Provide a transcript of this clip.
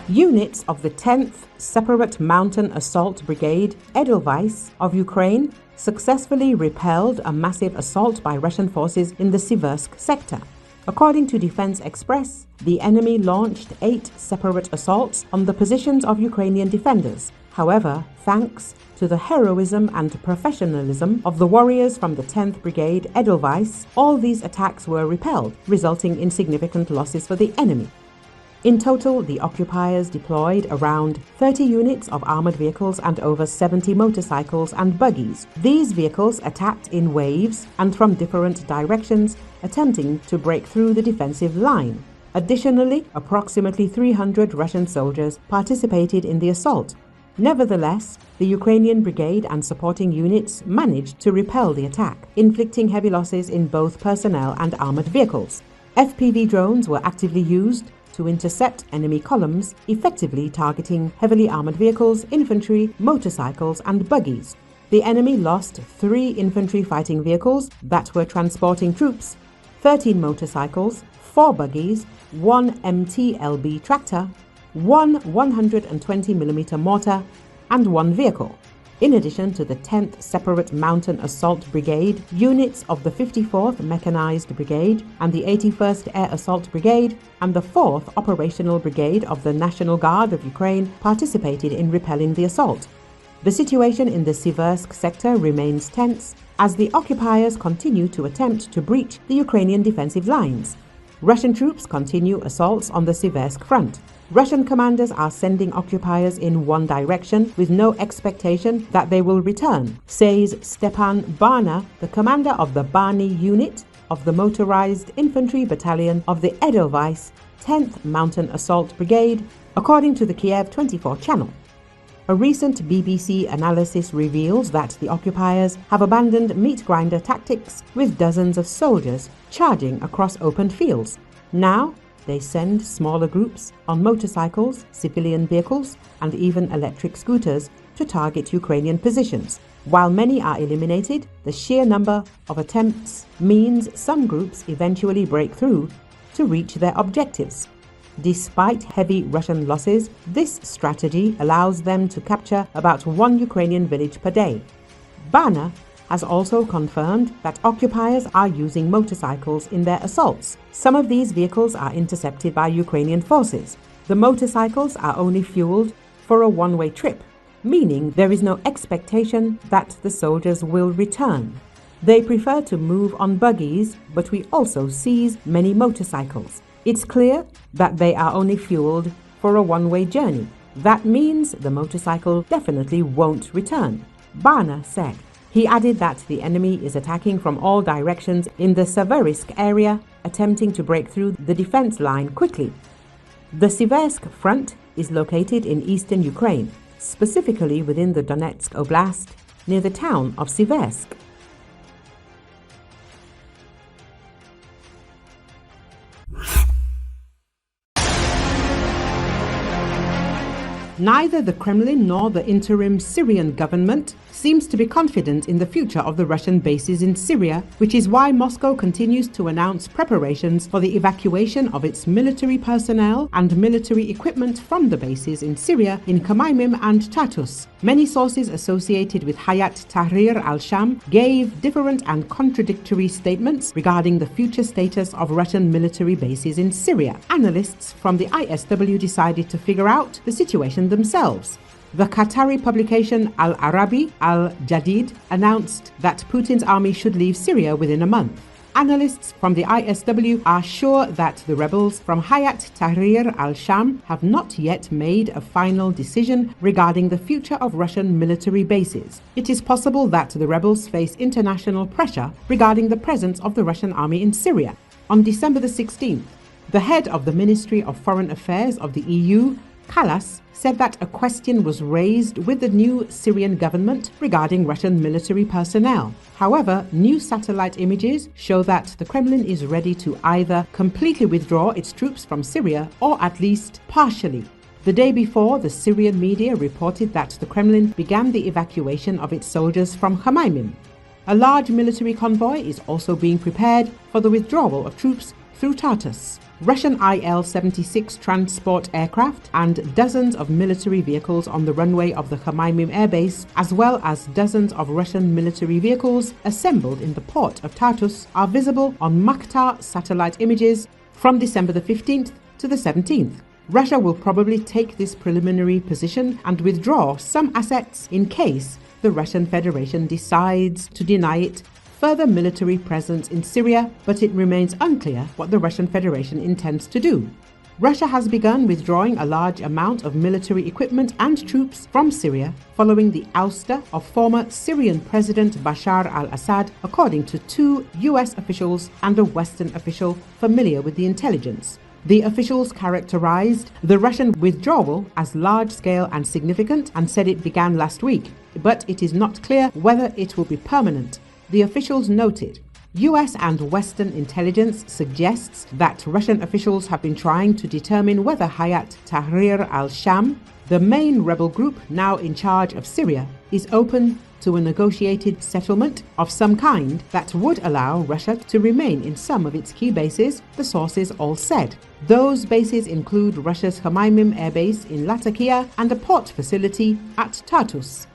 Units of the 10th Separate Mountain Assault Brigade Edelweiss of Ukraine successfully repelled a massive assault by Russian forces in the Siversk sector. According to Defense Express, the enemy launched 8 separate assaults on the positions of Ukrainian defenders. However, thanks to the heroism and professionalism of the warriors from the 10th Brigade Edelweiss, all these attacks were repelled, resulting in significant losses for the enemy. In total, the occupiers deployed around 30 units of armored vehicles and over 70 motorcycles and buggies. These vehicles attacked in waves and from different directions, attempting to break through the defensive line. Additionally, approximately 300 Russian soldiers participated in the assault. Nevertheless, the Ukrainian brigade and supporting units managed to repel the attack, inflicting heavy losses in both personnel and armored vehicles. FPV drones were actively used to intercept enemy columns, effectively targeting heavily armored vehicles, infantry, motorcycles, and buggies. The enemy lost 3 infantry fighting vehicles that were transporting troops, 13 motorcycles, 4 buggies, 1 MTLB tractor, 1 120mm mortar, and 1 vehicle. In addition to the 10th Separate Mountain Assault Brigade, units of the 54th Mechanized Brigade and the 81st Air Assault Brigade and the 4th Operational Brigade of the National Guard of Ukraine participated in repelling the assault. The situation in the Siversk sector remains tense as the occupiers continue to attempt to breach the Ukrainian defensive lines. Russian troops continue assaults on the Siversk front. Russian commanders are sending occupiers in one direction with no expectation that they will return, says Stepan Barna, the commander of the Barny unit of the Motorized Infantry Battalion of the Edelweiss 10th Mountain Assault Brigade, according to the Kiev 24 channel. A recent BBC analysis reveals that the occupiers have abandoned meat grinder tactics with dozens of soldiers charging across open fields. Now, they send smaller groups on motorcycles, civilian vehicles, and even electric scooters to target Ukrainian positions. While many are eliminated, the sheer number of attempts means some groups eventually break through to reach their objectives. Despite heavy Russian losses, this strategy allows them to capture about 1 Ukrainian village per day. Bana has also confirmed that occupiers are using motorcycles in their assaults. Some of these vehicles are intercepted by Ukrainian forces. The motorcycles are only fueled for a one-way trip, meaning there is no expectation that the soldiers will return. They prefer to move on buggies, but we also seize many motorcycles. It's clear that they are only fueled for a one-way journey. That means the motorcycle definitely won't return, Bana said. He added that the enemy is attacking from all directions in the Siversk area, attempting to break through the defense line quickly. The Siversk front is located in eastern Ukraine, specifically within the Donetsk Oblast, near the town of Siversk. Neither the Kremlin nor the interim Syrian government seems to be confident in the future of the Russian bases in Syria, which is why Moscow continues to announce preparations for the evacuation of its military personnel and military equipment from the bases in Syria in Khmeimim and Tartus. Many sources associated with Hayat Tahrir al-Sham gave different and contradictory statements regarding the future status of Russian military bases in Syria. Analysts from the ISW decided to figure out the situation themselves. The Qatari publication Al-Arabi Al-Jadid announced that Putin's army should leave Syria within a month. Analysts from the ISW are sure that the rebels from Hayat Tahrir al-Sham have not yet made a final decision regarding the future of Russian military bases. It is possible that the rebels face international pressure regarding the presence of the Russian army in Syria. On December the 16th, the head of the Ministry of Foreign Affairs of the EU, Kallas, said that a question was raised with the new Syrian government regarding Russian military personnel. However, new satellite images show that the Kremlin is ready to either completely withdraw its troops from Syria or at least partially. The day before, the Syrian media reported that the Kremlin began the evacuation of its soldiers from Khmeimim. A large military convoy is also being prepared for the withdrawal of troops through Tartus. Russian Il-76 transport aircraft and dozens of military vehicles on the runway of the Khmeimim airbase, as well as dozens of Russian military vehicles assembled in the port of Tartus, are visible on Maktar satellite images from December the 15th to the 17th. Russia will probably take this preliminary position and withdraw some assets in case the Russian Federation decides to deny it further military presence in Syria, but it remains unclear what the Russian Federation intends to do. Russia has begun withdrawing a large amount of military equipment and troops from Syria following the ouster of former Syrian President Bashar al-Assad, according to 2 US officials and a Western official familiar with the intelligence. The officials characterized the Russian withdrawal as large-scale and significant and said it began last week, but it is not clear whether it will be permanent. The officials noted, US and Western intelligence suggests that Russian officials have been trying to determine whether Hayat Tahrir al-Sham, the main rebel group now in charge of Syria, is open to a negotiated settlement of some kind that would allow Russia to remain in some of its key bases, the sources all said. Those bases include Russia's Khmeimim airbase in Latakia and a port facility at Tartus.